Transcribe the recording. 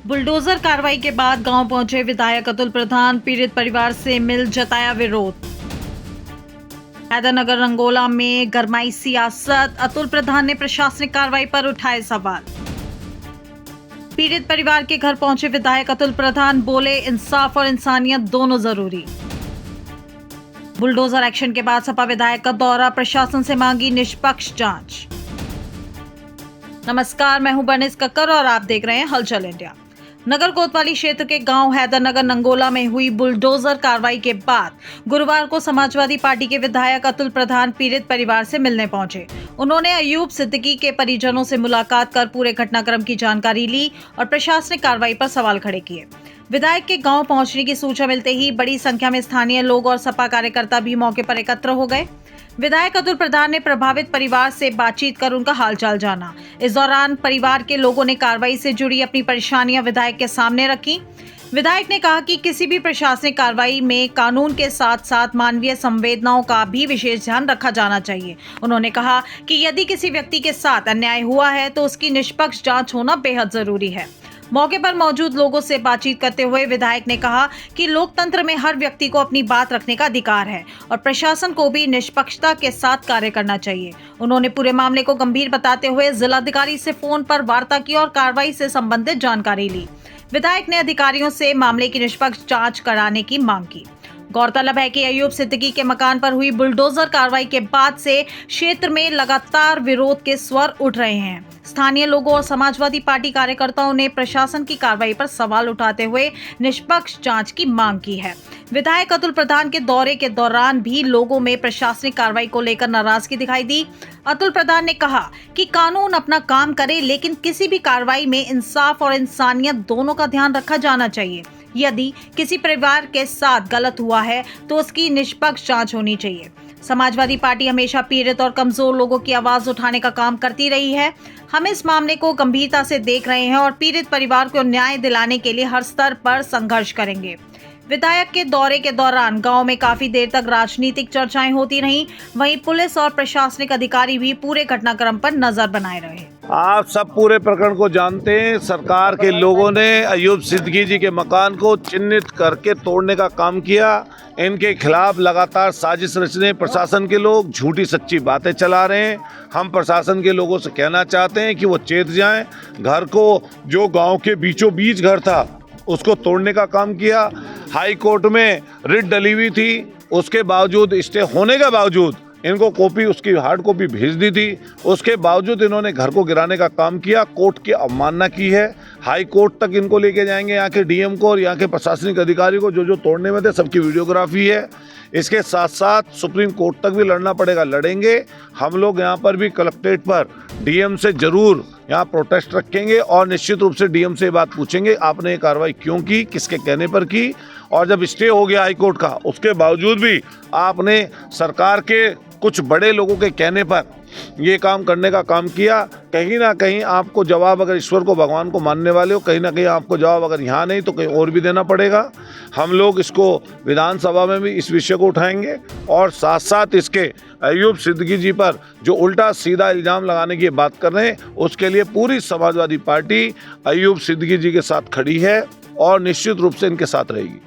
Bulldozer कार्रवाई के बाद गांव पहुंचे विधायक अतुल प्रधान, पीड़ित परिवार से मिल जताया विरोध। हैदरनगर रंगोला में गरमाई सियासत, अतुल प्रधान ने प्रशासनिक कार्रवाई पर उठाए सवाल। पीड़ित परिवार के घर पहुंचे विधायक अतुल प्रधान, बोले इंसाफ और इंसानियत दोनों जरूरी। बुलडोजर एक्शन के बाद सपा विधायक का दौरा, प्रशासन से मांगी निष्पक्ष जांच। नमस्कार, मैं हूं बर्निस कक्कर और आप देख रहे हैं हलचल इंडिया। नगर कोतवाली क्षेत्र के गांव हैदरनगर नंगोला में हुई बुलडोजर कार्रवाई के बाद गुरुवार को समाजवादी पार्टी के विधायक अतुल प्रधान पीड़ित परिवार से मिलने पहुंचे। उन्होंने अयूब सिद्दीकी के परिजनों से मुलाकात कर पूरे घटनाक्रम की जानकारी ली और प्रशासनिक कार्रवाई पर सवाल खड़े किए। विधायक के गांव पहुंचने की सूचना मिलते ही बड़ी संख्या में स्थानीय लोग और सपा कार्यकर्ता भी मौके पर एकत्र हो गए। विधायक अतुल प्रधान ने प्रभावित परिवार से बातचीत कर उनका हालचाल जाना। इस दौरान परिवार के लोगों ने कार्रवाई से जुड़ी अपनी परेशानियां विधायक के सामने रखी। विधायक ने कहा कि किसी भी प्रशासनिक कार्रवाई में कानून के साथ साथ मानवीय संवेदनाओं का भी विशेष ध्यान रखा जाना चाहिए। उन्होंने कहा कि यदि किसी व्यक्ति के साथ अन्याय हुआ है तो उसकी निष्पक्ष जांच होना बेहद जरूरी है। मौके पर मौजूद लोगों से बातचीत करते हुए विधायक ने कहा कि लोकतंत्र में हर व्यक्ति को अपनी बात रखने का अधिकार है और प्रशासन को भी निष्पक्षता के साथ कार्य करना चाहिए। उन्होंने पूरे मामले को गंभीर बताते हुए जिलाधिकारी से फोन पर वार्ता की और कार्रवाई से संबंधित जानकारी ली। विधायक ने अधिकारियों से मामले की निष्पक्ष जांच कराने की मांग की। गौरतलब है कि अयूब सिद्दीकी के मकान पर हुई बुलडोजर कार्रवाई के बाद से क्षेत्र में लगातार विरोध के स्वर उठ रहे हैं। स्थानीय लोगों और समाजवादी पार्टी कार्यकर्ताओं ने प्रशासन की कार्रवाई पर सवाल उठाते हुए निष्पक्ष जांच की मांग की है। विधायक अतुल प्रधान के दौरे के दौरान भी लोगों में प्रशासनिक कार्रवाई को लेकर नाराजगी दिखाई दी। अतुल प्रधान ने कहा कि कानून अपना काम करे, लेकिन किसी भी कार्रवाई में इंसाफ और इंसानियत दोनों का ध्यान रखा जाना चाहिए। यदि किसी परिवार के साथ गलत हुआ है तो उसकी निष्पक्ष जांच होनी चाहिए। समाजवादी पार्टी हमेशा पीड़ित और कमजोर लोगों की आवाज उठाने का काम करती रही है। हम इस मामले को गंभीरता से देख रहे हैं और पीड़ित परिवार को न्याय दिलाने के लिए हर स्तर पर संघर्ष करेंगे। विधायक के दौरे के दौरान गांव में काफी देर तक राजनीतिक चर्चाएं होती रहीं। वहीं पुलिस और प्रशासनिक अधिकारी भी पूरे घटनाक्रम पर नजर बनाए रहे। आप सब पूरे प्रकरण को जानते हैं। सरकार के लोगों ने अयूब सिद्दीकी जी के मकान को चिन्हित करके तोड़ने का काम किया। इनके खिलाफ लगातार साजिश रचने प्रशासन के लोग झूठी सच्ची बातें चला रहे हैं। हम प्रशासन के लोगों से कहना चाहते हैं कि वो चेत जाएं। घर को, जो गांव के बीचों बीच घर था, उसको तोड़ने का काम किया। हाई कोर्ट में रिट डली हुई थी, उसके बावजूद, स्टे होने के बावजूद इनको कॉपी, उसकी हार्ड कॉपी भेज दी थी। उसके बावजूद इन्होंने घर को गिराने का काम किया। कोर्ट की अवमानना की है। हाई कोर्ट तक इनको लेके जाएंगे, यहाँ के डीएम को और यहाँ के प्रशासनिक अधिकारी को। जो तोड़ने में थे सबकी वीडियोग्राफी है। इसके साथ साथ सुप्रीम कोर्ट तक भी लड़ना पड़ेगा, लड़ेंगे। हम लोग यहाँ पर भी कलेक्ट्रेट पर डीएम से जरूर यहाँ प्रोटेस्ट रखेंगे और निश्चित रूप से डीएम से बात पूछेंगे, आपने ये कार्रवाई क्यों की, किसके कहने पर की। और जब स्टे हो गया हाईकोर्ट का, उसके बावजूद भी आपने सरकार के कुछ बड़े लोगों के कहने पर ये काम करने का काम किया। कहीं ना कहीं आपको जवाब, अगर ईश्वर को, भगवान को मानने वाले हो, कहीं ना कहीं आपको जवाब अगर यहाँ नहीं तो कहीं और भी देना पड़ेगा। हम लोग इसको विधानसभा में भी इस विषय को उठाएंगे और साथ साथ इसके अयूब सिद्दीकी जी पर जो उल्टा सीधा इल्ज़ाम लगाने की बात कर रहे हैं, उसके लिए पूरी समाजवादी पार्टी अयूब सिद्दीकी जी के साथ खड़ी है और निश्चित रूप से इनके साथ रहेगी।